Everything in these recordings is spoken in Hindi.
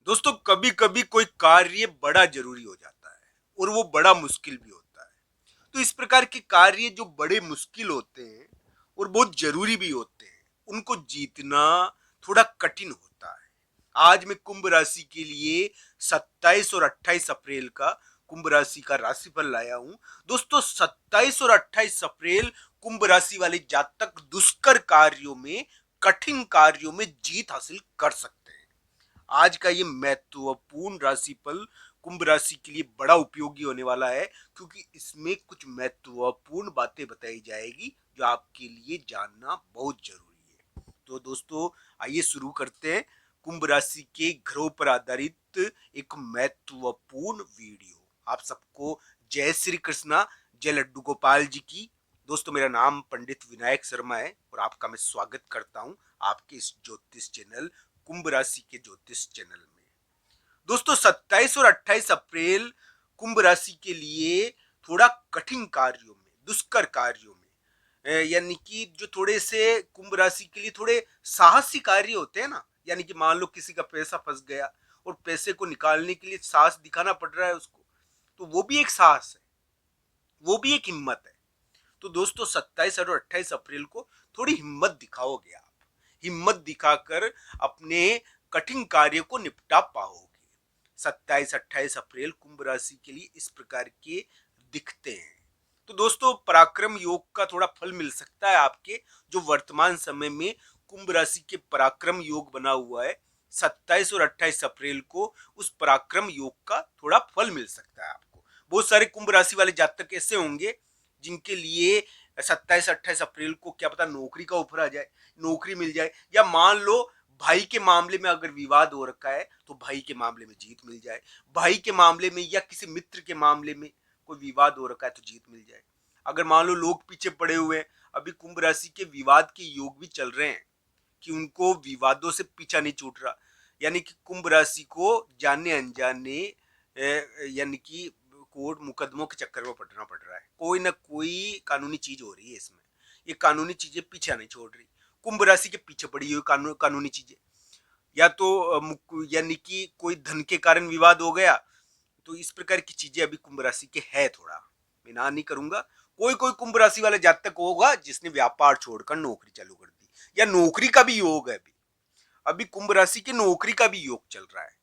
दोस्तों कभी कभी कोई कार्य बड़ा जरूरी हो जाता है और वो बड़ा मुश्किल भी होता है। तो इस प्रकार के कार्य जो बड़े मुश्किल होते हैं और बहुत जरूरी भी होते हैं, उनको जीतना थोड़ा कठिन होता है। आज मैं कुंभ राशि के लिए 27 और 28 अप्रैल का कुंभ राशि का राशिफल लाया हूं। दोस्तों 27 और 28 अप्रैल कुंभ राशि वाले जातक दुष्कर कार्यों में, कठिन कार्यों में जीत हासिल कर सकते हैं। आज का ये महत्वपूर्ण राशिफल कुंभ राशि के लिए बड़ा उपयोगी होने वाला है, क्योंकि इसमें कुछ महत्वपूर्ण बातें बताई जाएगी जो आपके लिए जानना बहुत जरूरी है। तो दोस्तों आइए शुरू करते हैं कुंभ राशि के ग्रहों पर आधारित एक महत्वपूर्ण वीडियो। आप सबको जय श्री कृष्णा, जय लड्डू गोपाल जी की। दोस्तों मेरा नाम पंडित विनायक शर्मा है और आपका मैं स्वागत करता हूं आपके इस ज्योतिष चैनल कुंभ राशि के ज्योतिष चैनल में। दोस्तों 27 और 28 अप्रैल कुंभ राशि के लिए थोड़ा कठिन कार्यों में, दुष्कर कार्यों में, यानी कि जो थोड़े से कुंभ राशि के लिए थोड़े साहसी कार्य होते हैं ना, यानी कि मान लो किसी का पैसा फंस गया और पैसे को निकालने के लिए साहस दिखाना पड़ रहा है उसको, तो वो भी एक साहस है, वो भी एक हिम्मत है। तो दोस्तों 27 और 28 अप्रैल को थोड़ी हिम्मत दिखाओगे आप, हिम्मत दिखाकर अपने कठिन कार्य को निपटा पाओगे। 27-28 अप्रैल कुंभ राशि के लिए इस प्रकार के दिखते हैं। तो दोस्तों पराक्रम योग का थोड़ा फल मिल सकता है आपके, जो वर्तमान समय में कुंभ राशि के पराक्रम योग बना हुआ है। 27 और 28 अप्रैल को उस पराक्रम योग का थोड़ा फल मिल सकता है आपको। बहुत सारे कुंभ राशि वाले जातक ऐसे होंगे जिनके लिए 27-28 अप्रैल को क्या पता नौकरी का ऑफर आ जाए, नौकरी मिल जाए, या मान लो भाई के मामले में अगर विवाद हो रखा है तो भाई के मामले में जीत मिल जाए, भाई के मामले में या किसी मित्र के मामले में कोई विवाद हो रखा है तो जीत मिल जाए। अगर मान लो लोग पीछे पड़े हुए हैं, अभी कुंभ राशि के विवाद के योग भी चल रहे हैं कि उनको विवादों से पीछा नहीं छूट रहा, यानी कि कुंभ राशि को जाने अनजाने यानी कि कोर्ट मुकदमों के चक्कर में पड़ना पड़ रहा है। कोई ना कोई कानूनी चीज हो रही है इसमें, ये कानूनी चीजें पीछा नहीं छोड़ रही। कुंभ राशि के पीछे पड़ी हुई कानूनी चीजें, या तो यानी कि कोई धन के कारण विवाद हो गया, तो इस प्रकार की चीजें अभी कुंभ राशि के है। थोड़ा मैं ना नहीं करूंगा, कोई कोई कुंभ राशि वाला जातक होगा जिसने व्यापार छोड़कर नौकरी चालू कर दी, या नौकरी का भी योग है। अभी अभी कुंभ राशि के नौकरी का भी योग चल रहा है,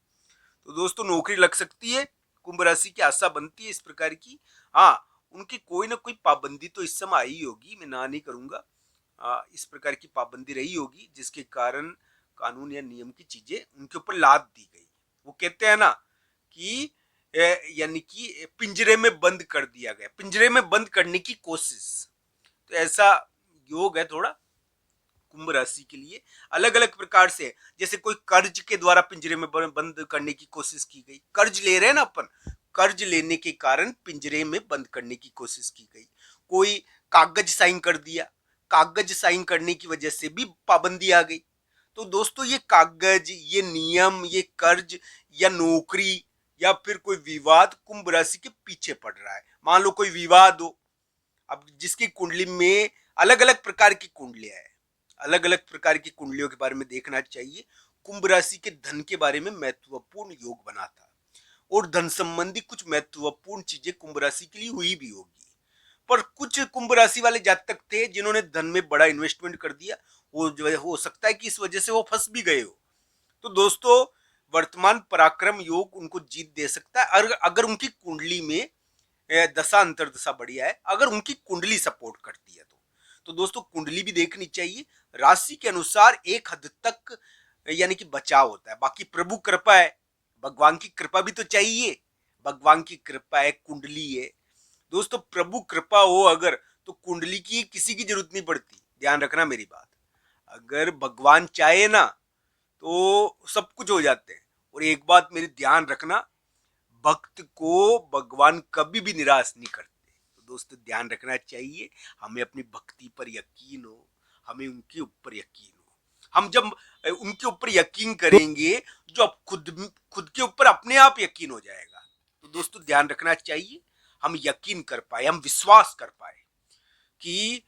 तो दोस्तों नौकरी लग सकती है, कुंभ राशि की आशा बनती है इस प्रकार की। हाँ, उनकी कोई ना कोई पाबंदी तो इस समय आई होगी, मैं ना नहीं करूंगा। इस प्रकार की पाबंदी रही होगी जिसके कारण कानून या नियम की चीजें उनके ऊपर लाद दी गई। वो कहते हैं ना कि यानी कि पिंजरे में बंद कर दिया गया, पिंजरे में बंद करने की कोशिश। तो ऐसा योग है थोड़ा कुंभ राशि के लिए, अलग अलग प्रकार से। जैसे कोई कर्ज के द्वारा पिंजरे में बंद करने की कोशिश की गई, कर्ज ले रहे हैं ना अपन, कर्ज लेने के कारण पिंजरे में बंद करने की कोशिश की गई। कोई कागज साइन कर दिया, कागज साइन करने की वजह से भी पाबंदी आ गई। तो दोस्तों ये कागज, ये नियम, ये कर्ज या नौकरी या फिर कोई विवाद कुंभ राशि के पीछे पड़ रहा है। मान लो कोई विवाद हो, अब जिसकी कुंडली में अलग अलग प्रकार की कुंडलियां है, अलग अलग प्रकार की कुंडलियों के बारे में देखना चाहिए। कुंभ राशि के धन के बारे में महत्वपूर्ण योग बना था, और धन संबंधी कुछ महत्वपूर्ण चीजें कुंभ राशि के लिए हुई भी होगी। पर कुछ कुंभ राशि वाले जातक थे जिन्होंने धन में बड़ा इन्वेस्टमेंट कर दिया, वो जो है हो सकता है कि इस वजह से वो फंस भी गए हो। तो दोस्तों वर्तमान पराक्रम योग उनको जीत दे सकता है, अगर उनकी कुंडली में दशा अंतरदशा बढ़िया है, अगर उनकी कुंडली सपोर्ट करती है तो दोस्तों कुंडली भी देखनी चाहिए। राशि के अनुसार एक हद तक यानी कि बचाव होता है, बाकी प्रभु कृपा है, भगवान की कृपा भी तो चाहिए। भगवान की कृपा है, कुंडली है। दोस्तों प्रभु कृपा हो अगर, तो कुंडली की किसी की जरूरत नहीं पड़ती। ध्यान रखना मेरी बात, अगर भगवान चाहे ना तो सब कुछ हो जाते हैं। और एक बात मेरी ध्यान रखना, भक्त को भगवान कभी भी निराश नहीं करते। तो दोस्तों ध्यान रखना चाहिए, हमें अपनी भक्ति पर यकीन हो, हमें उनके ऊपर यकीन हो। हम जब उनके ऊपर यकीन करेंगे, जो अब खुद खुद के ऊपर अपने आप यकीन हो जाएगा। तो दोस्तों ध्यान रखना चाहिए, हम यकीन कर पाए, हम विश्वास कर पाए कि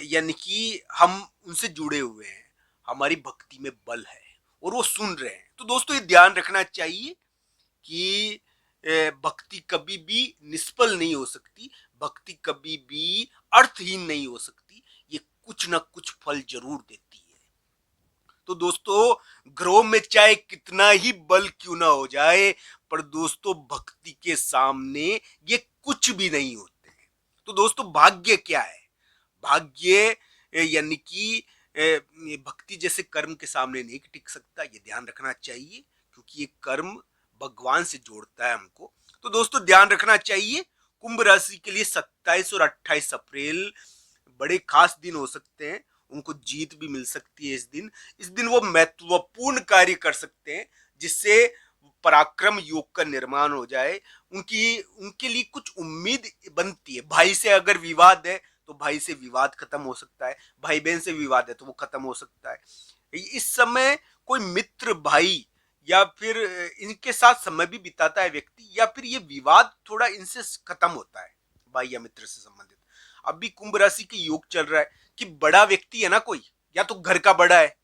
यानी कि हम उनसे जुड़े हुए हैं, हमारी भक्ति में बल है और वो सुन रहे हैं। तो दोस्तों ये ध्यान रखना चाहिए कि भक्ति कभी भी निष्फल नहीं हो सकती, भक्ति कभी भी अर्थहीन नहीं हो सकती, ये कुछ ना कुछ फल जरूर देती है। तो दोस्तों ग्रह में चाहे कितना ही बल क्यों ना हो जाए, पर दोस्तों भक्ति के सामने ये कुछ भी नहीं होते हैं। तो दोस्तों भाग्य क्या है? भाग्य यानी कि भक्ति जैसे कर्म के सामने नहीं टिक सकता, ये ध्यान रखना चाहिए, क्योंकि ये कर्म भगवान से जोड़ता है हमको। तो दोस्तों ध्यान रखना चाहिए, कुंभ राशि के लिए 27 और 28 अप्रैल बड़े खास दिन हो सकते हैं, उनको जीत भी मिल सकती है इस दिन वो महत्वपूर्ण कार्य कर सकते हैं, जिससे पराक्रम योग का निर्माण हो जाए, उनके लिए कुछ उम्मीद बनती है। भाई से अगर विवाद है तो भाई से विवाद खत्म हो सकता है, भाई बहन से विवाद है तो वो खत्म हो सकता है। इस समय कोई मित्र भाई या फिर इनके साथ समय भी बिताता है व्यक्ति, या फिर ये विवाद थोड़ा इनसे खत्म होता है, भाई या मित्र से संबंधित। अभी कुंभ राशि के योग चल रहा है कि बड़ा व्यक्ति है ना कोई, या तो घर का बड़ा है,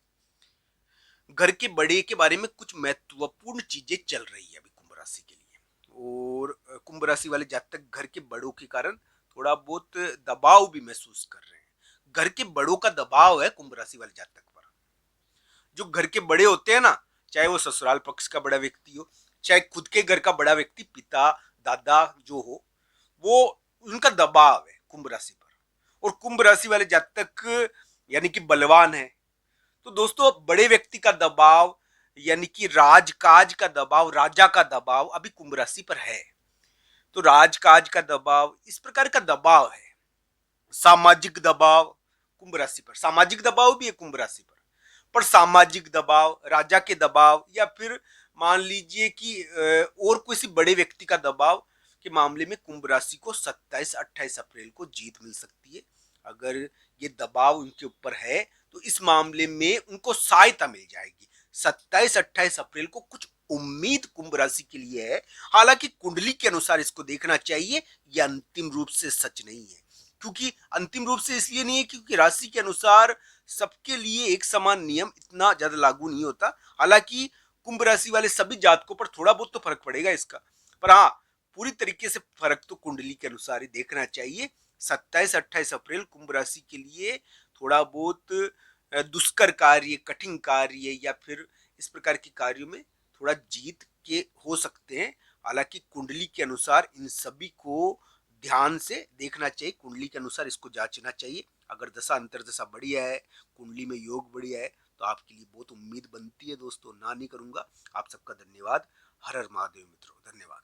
घर के बड़े के बारे में कुछ महत्वपूर्ण चीजें चल रही है अभी कुंभ राशि के लिए। और कुंभ राशि वाले जातक घर के बड़ों के कारण थोड़ा बहुत दबाव भी महसूस कर रहे हैं। घर के बड़ों का दबाव है कुंभ राशि वाले जातक पर। जो घर के बड़े होते हैं ना, चाहे वो ससुराल पक्ष का बड़ा व्यक्ति हो, चाहे खुद के घर का बड़ा व्यक्ति, पिता दादा जो हो, वो उनका दबाव है कुंभ राशि पर। और कुंभ राशि वाले जातक यानी कि बलवान है, तो दोस्तों बड़े व्यक्ति का दबाव यानी कि राजकाज का दबाव, राजा का दबाव अभी कुंभ राशि पर है। तो राजकाज का दबाव, इस प्रकार का दबाव है। सामाजिक दबाव कुंभ राशि पर, सामाजिक दबाव भी है कुंभ राशि पर सामाजिक दबाव, राजा के दबाव, या फिर मान लीजिए कि और किसी बड़े व्यक्ति का दबाव के मामले में कुंभ राशि को 27-28 अप्रैल को जीत मिल सकती है। अगर ये दबाव उनके ऊपर है तो इस मामले में उनको सहायता मिल जाएगी। 27-28 अप्रैल को कुछ उम्मीद कुंभ राशि के लिए है। हालांकि कुंडली के अनुसार इसको देखना चाहिए, यह अंतिम रूप से सच नहीं है। क्योंकि अंतिम रूप से इसलिए नहीं है क्योंकि राशि के अनुसार सबके लिए एक समान नियम इतना ज्यादा लागू नहीं होता। हालांकि कुंभ राशि वाले सभी जातकों पर थोड़ा बहुत तो फर्क पड़ेगा इसका, पर हाँ पूरी तरीके से फर्क तो कुंडली के अनुसार ही देखना चाहिए। 27-28 अप्रैल कुंभ राशि के लिए थोड़ा बहुत दुष्कर कार्य, कठिन कार्य या फिर इस प्रकार के कार्यों में थोड़ा जीत के हो सकते हैं। हालांकि कुंडली के अनुसार इन सभी को ध्यान से देखना चाहिए, कुंडली के अनुसार इसको जांचना चाहिए। अगर दशा अंतरदशा बढ़िया है, कुंडली में योग बढ़िया है, तो आपके लिए बहुत उम्मीद बनती है दोस्तों, ना नहीं करूंगा। आप सबका धन्यवाद। हर हर महादेव मित्रों, धन्यवाद।